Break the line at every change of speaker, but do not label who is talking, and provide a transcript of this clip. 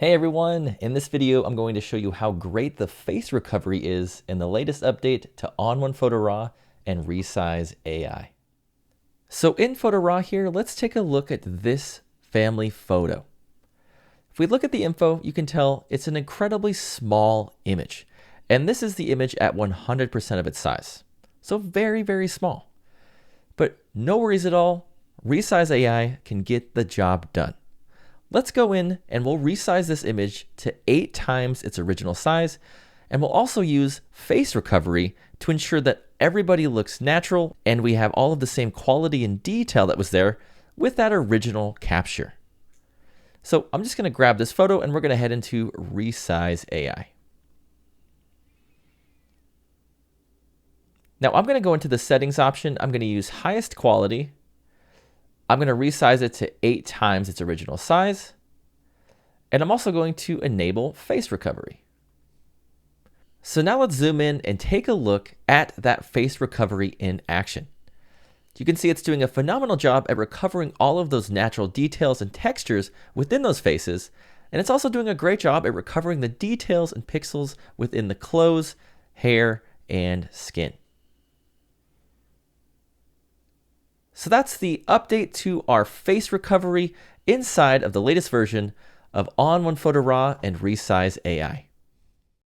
Hey everyone, in this video I'm going to show you how great the face recovery is in the latest update to ON1 Photo RAW and Resize AI. So in Photo RAW here, let's take a look at this family photo. If we look at the info, you can tell it's an incredibly small image. And this is the image at 100% of its size. So very, very small. But no worries at all, Resize AI can get the job done. Let's go in and we'll resize this image to 8 times its original size, and we'll also use face recovery to ensure that everybody looks natural and we have all of the same quality and detail that was there with that original capture. So I'm just going to grab this photo and we're going to head into Resize AI. Now I'm going to go into the settings option. I'm going to use highest quality. I'm going to resize it to 8 times its original size. And I'm also going to enable face recovery. So now let's zoom in and take a look at that face recovery in action. You can see it's doing a phenomenal job at recovering all of those natural details and textures within those faces. And it's also doing a great job at recovering the details and pixels within the clothes, hair, and skin. So that's the update to our face recovery inside of the latest version of ON1 Photo RAW and Resize AI.